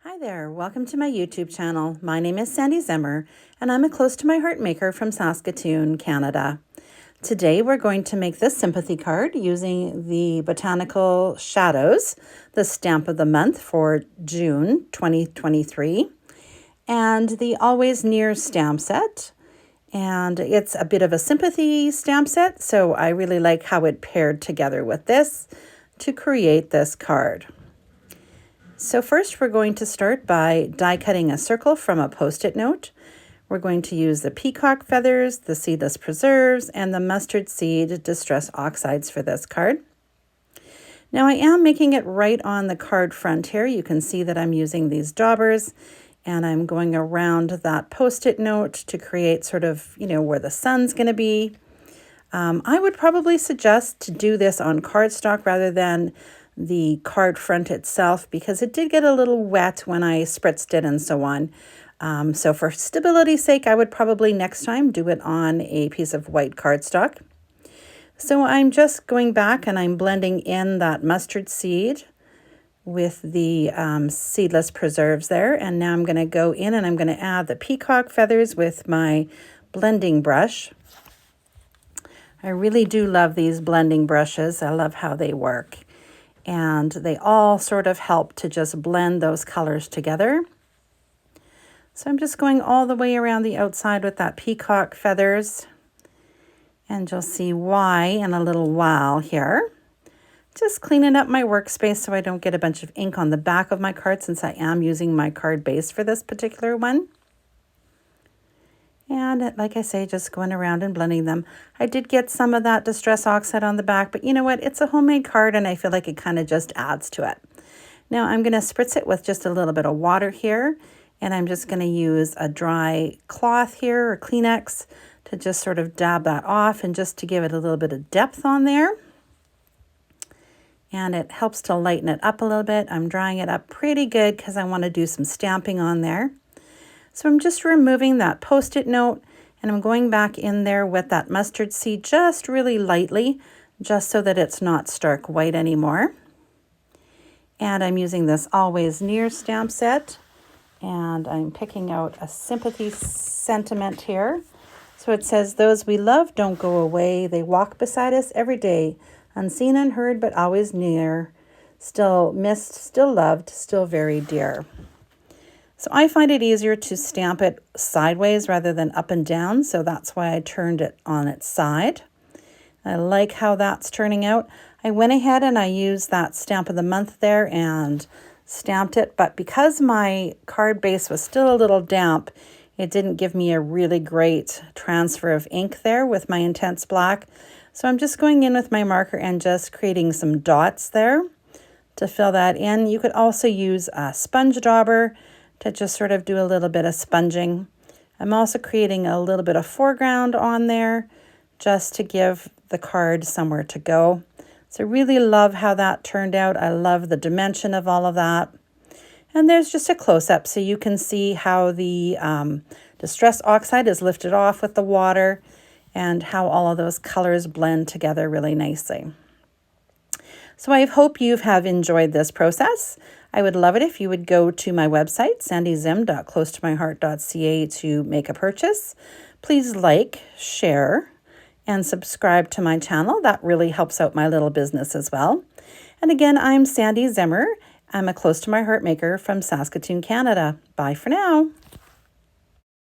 Hi there, welcome to my YouTube channel. My name is Sandy Zimmer and I'm a close to my heart maker from Saskatoon, Canada. Today we're going to make this sympathy card using the Botanical Shadows, the stamp of the month for June 2023, and the Always Near stamp set. And it's a bit of a sympathy stamp set, so I really like how it paired together with this to create this card. So first we're going to start by die cutting a circle from a post-it note. We're going to use the peacock feathers, the seedless preserves, and the mustard seed distress oxides for this card. Now I am making it right on the card front here. You can see that I'm using these daubers and I'm going around that post-it note to create sort of, where the sun's going to be. I would probably suggest to do this on cardstock rather than the card front itself, because it did get a little wet when I spritzed it and so on. So for stability's sake, I would probably next time do it on a piece of white cardstock. So I'm just going back and I'm blending in that mustard seed with the seedless preserves there. And now I'm going to go in and I'm going to add the peacock feathers with my blending brush. I really do love these blending brushes. I love how they work. And they all sort of help to just blend those colors together. So I'm just going all the way around the outside with that peacock feathers. And you'll see why in a little while here. Just cleaning up my workspace so I don't get a bunch of ink on the back of my card, since I am using my card base for this particular one. And like I say, just going around and blending them. I did get some of that distress oxide on the back, but you know what? It's a homemade card and I feel like it kind of just adds to it. Now I'm going to spritz it with just a little bit of water here. And I'm just going to use a dry cloth here or Kleenex to just sort of dab that off and just to give it a little bit of depth on there. And it helps to lighten it up a little bit. I'm drying it up pretty good because I want to do some stamping on there. So I'm just removing that post-it note and I'm going back in there with that mustard seed just really lightly, just so that it's not stark white anymore. And I'm using this Always Near stamp set and I'm picking out a sympathy sentiment here. So it says, "Those we love don't go away. They walk beside us every day, unseen, unheard, but always near. Still missed, still loved, still very dear." So I find it easier to stamp it sideways rather than up and down, so that's why I turned it on its side. I like how that's turning out. I went ahead and I used that stamp of the month there and stamped it, but because my card base was still a little damp, it didn't give me a really great transfer of ink there with my intense black. So I'm just going in with my marker and just creating some dots there to fill that in. You could also use a sponge dauber to just sort of do a little bit of sponging. I'm also creating a little bit of foreground on there just to give the card somewhere to go. So I really love how that turned out. I love the dimension of all of that. And there's just a close-up so you can see how the distress oxide is lifted off with the water and how all of those colors blend together really nicely. So I hope you have enjoyed this process. I would love it if you would go to my website, sandyzim.closetomyheart.ca, to make a purchase. Please like, share, and subscribe to my channel. That really helps out my little business as well. And again, I'm Sandy Zimmer. I'm a Close to My Heart maker from Saskatoon, Canada. Bye for now.